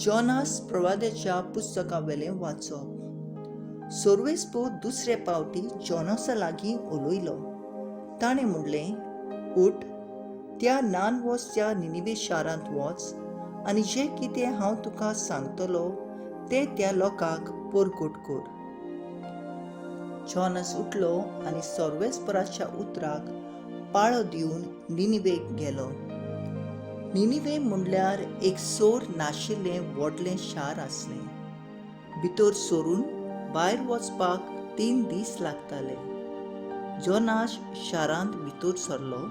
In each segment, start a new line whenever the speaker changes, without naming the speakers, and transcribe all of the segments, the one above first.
Jonas प्रवाद्याच्या पुस्तकावेलें वाचप. सोर्वेस्पो दुसरे पावटी जोनासा लागीं उलयलो. ताणें म्हणलें, उठ, त्या नानवोसच्या निनिवे शारांत वच आनी जें कितें हांव तुका सांगतलो तें त्या लोकांक परगट कर. जोनास उठलो आनी सोर्वेस्पराच्या उतराक पाळो दिवन निनिवेक गेलो. निनिवे म्हणल्यार एक सोर नाशिल्लें व्हडलें शार आसलें. भितर सोरून भायर वचपाक 3 दीस लागताले. जोनास शारांत भितर सरलो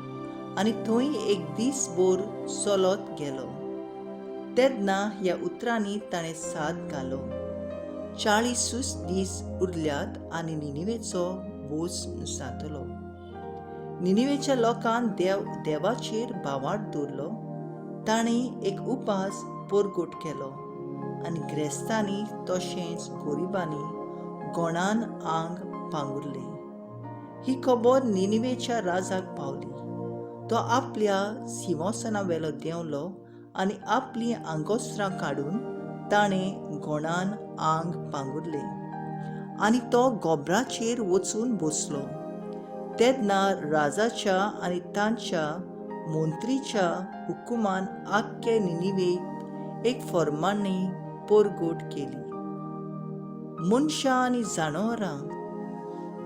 आनी थंय एक दीसभर चलत गेलो. तेन्ना ह्या उतरांनी ताणें साद घालो. 40 दीस उरल्यात आनी निनिवेचो भोस्म जातलो. निनिवेच्या लोकान देवाचेर भावार्थ दवरलो. ताणें एक उपास परगट केलो आनी ग्रेस्तांनी तशेंच गरिबांनी गोणान आंग पांगुरलें. ही खबर निनिवेच्या राजाक पावली. तो आपल्या सिंहासनावेलो देंवलो आनी आपलीं आंगोस्त्रां काडून ताणें गोणान आंग पांगुरलें आनी तो गोबराचेर वचून बसलो. तेन्ना राजाच्या आनी तांच्या मंत्रीच्या हुकुमान आख्खे निनिवेक एक फर्माणी परगट केली. मनशां आनी जनावरां,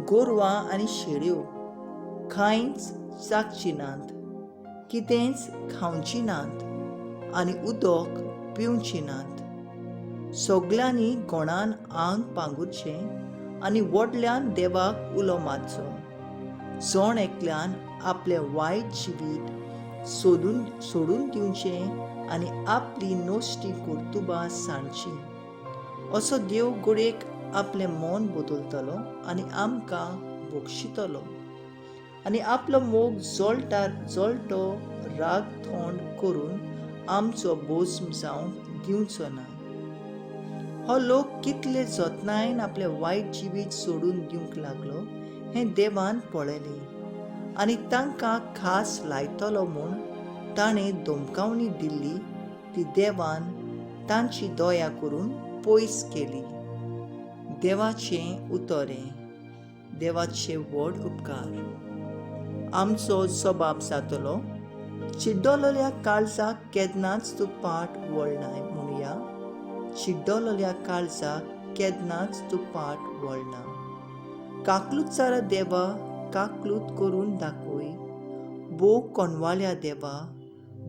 गोरवां आनी शेळयो कांयच चाखची नात, कितेंच खावची नात आनी उदक पिवची नात. सगळ्यांनी गोणान आंग पांगुरचें आनी व्हडल्यान देवाक उलो मारचो. जण एकल्यान आपलें वायट जिवीत सोडून दिवचें आनी आपली नोश्टी कर्तुबां सांडची. असो देव घडयेक आपलें मन बदलतलो आनी आमकां बक्षितलो आनी आपलो मोग जळटो राग थोंड करून आमचो भोस्म जावंक दिवचो ना. हो लोक कितले जतनायेन आपलें वायट जिवीत सोडून दिवंक लागलो हें देवान पळयलें आनी तांकां खास लायतलो म्हूण ताणें धमकावणी दिल्ली ती देवान तांची दया करून पयस केली. देवाचें उतोरें. देवाचे व्हड उपकार. आमचो जबाब जातलो, चिड्डोलोल्या काळजाक केन्नाच तूं पाट वळनाय म्हणुया. चिड्डोलोल्या काळजाक केन्नाच तूं पाट वळना. काकलूत देवा, काकलूत करून दाखय. बो कोणवाल्या देवा,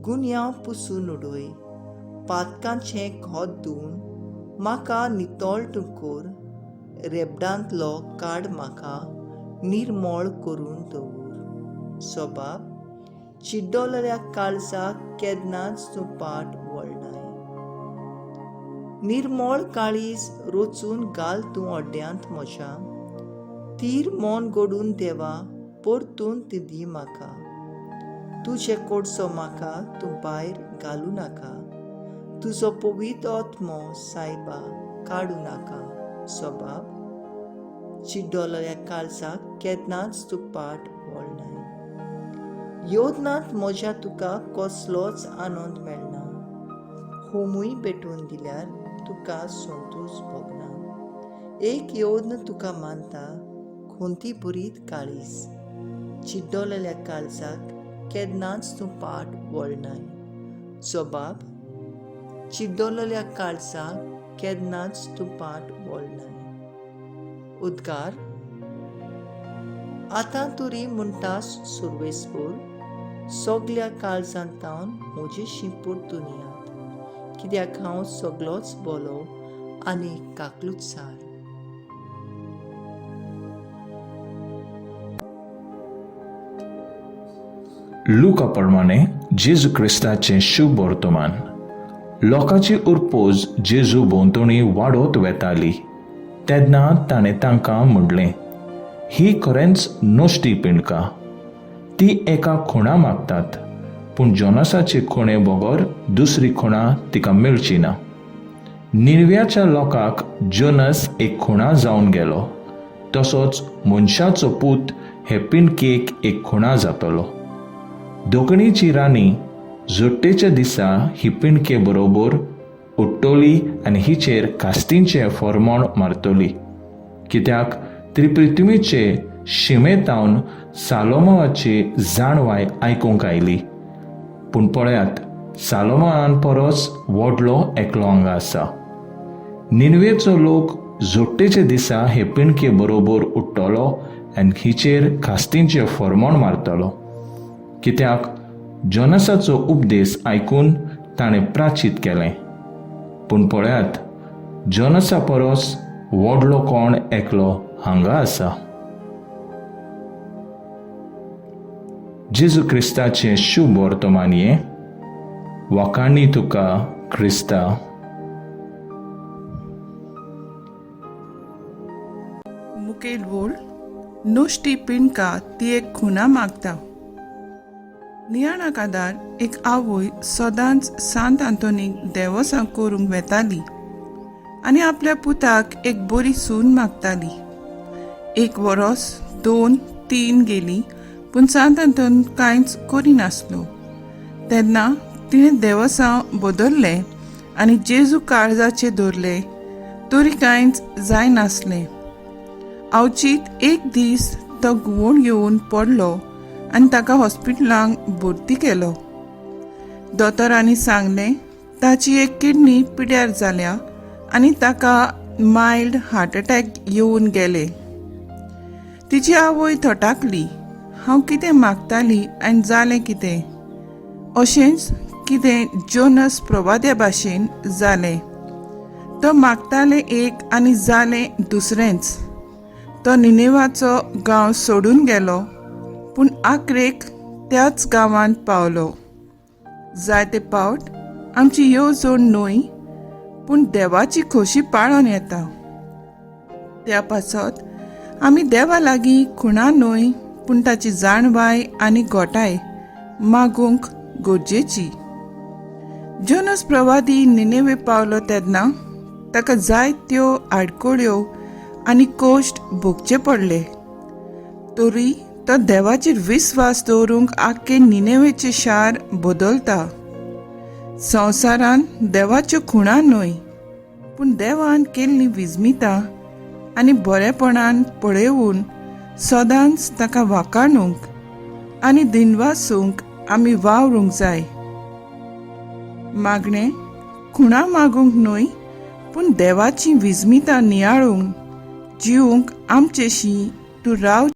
गुन्यांव पुसून उडय. पातकांचें खोत धुवन म्हाका नितोळ कर. रेबडांतलो काड म्हाका निर्मळ करून दवर. जबाब, चिड्डोलोल्या काळजाक केन्नाच तूं पाट वळनाय. निर्मळ काळीज रोचून घाल तूं ओड्ड्यांत म्हज्या. तीर मन घडून देवा, परतून ती दी म्हाका. तुजे कडचो म्हाका तूं भायर घालूं नाका. तुजो पवित्र आत्मो सायबा काडूं नाका. जबाब, चिड्डोलोल्या काळजाक केन्नाच तूं पाट वळनाय. योजनांत म्हज्या तुका कसलोच आनंद मेळना. होमूय भेटून दिल्यार तुका संतोश भोगना. एक योजना तुका मानता, खंती बरीत काळीज. चिड्डोलेल्या काळजाक केन्नाच तूं पाट वळनाय. जबाब, चिड्डोलेल्या काळजाक केन्नाच तूं पाट वळनाय. उद्गार. आतां तरी म्हणटास सोर्वेस्पोर, सगल्या काळजांतावन म्हजेशी परतून यात, कित्याक हांव सगळोच बोलो आनी काकलूतसार.
लुका प्रमाणे जेजू क्रिस्ताचें शुभ वर्तमान. लोकांची उर्पोज जेजू भोंवतणी वाडत वेताली. तेन्ना ताणें तांकां म्हणलें, ही खरेंच नोश्टी पिणकां. ती एका खुणा मागतात, पूण जोनासाचे खुणे बगर दुसरी खुणा तिका मेळची ना. निनव्याच्या लोकांक जोनास एक खुणा जावन गेलो, तसोच मनशाचो पूत हे पिणकेक एक खुणा जातलो. दोगणीची राणी जोडटेच्या दिसा ही पिणके बरोबर उठ्ठोली आनी हिचेर कास्तींचें फर्मोण मारतली, कित्याक त्रिपृथ्वीचे शिमेतावन सालोमाची जाणवाय आयकूंक आयली. पूण पळयात, सालोमान परस व्हडलो एकलो हांगा आसा. निनवेचो लोक जोडटेचे दिसा हे पिणके बरोबर उठ्ठलो आनी हिचेर कास्तींचें फर्मोण मारतलो, कित्याक जोनासाचो उपदेश आयकून ताणें प्राचीत केलें. पूण पळयात, जोनासा परस व्हडलो कोण एकलो हांगा आसा. जेजू क्रिस्ताचें शुभ वर्तमान हें. वखाणी तुका क्रिस्ता.
मुखेल वोळ नुश्टी पिणका ती एक खुना मागता. नियाणा कादार एक आवय सदांच सांत आंतोनीक देवसां करूंक वेताली आनी आपल्या पुताक एक बरी सून मागताली. 1 वरस 2-3 गेली, पूण सांत आंतोन कांयच करिनासलो. तेन्ना तिणें देवसां बदलले आनी जेजू काळजाचेर दवरले, तरी कांयच जायनासलें. अवचीत एक दीस तो घुंवळ येवन पडलो आनी ताका हॉस्पिटलांत भरती केलो. दोतोरांनी सांगलें ताची एक किडनी पिड्यार जाल्या आनी ताका मायल्ड हार्ट अटॅक येवन गेले. तिची आवय थटाकली, हांव कितें मागताली आनी जालें कितें. अशेंच कितें जोनस प्रवाद्या भाशेन जालें. तो मागताले एक आनी जालें दुसरेंच. तो निनेवाचो गांव सोडून गेलो, पूण आखरेक त्याच गांवांत पावलो. जायते फावट आमची येवजण न्हय, पूण देवाची खोशी पाळोन येता. त्या पासत आमी देवा लागीं खुणा न्हय, पूण ताची जाणवाय आनी गोठाय मागूंक गरजेची. जोनस प्रवादी निनेवे पावलो तेन्ना ताका जायत्यो आडकोळ्यो आनी कोश्ट भोगचे पडले. तरी तो देवाचेर विस्वास दवरूंक आख्खे निनेवेचें शार बदलता. संवसारान देवाच्यो खुणा न्हय, पूण देवान केल्लीं विजमितां आनी बरेपणान पळयवून सदांच ताका वाखाणूंक आनी दिनवासूंक आमी वावरूंक जाय. मागणें खुणा मागूंक न्हय, पूण देवाची विजमितां नियाळूंक जिवूंक आमचेशी तूं राव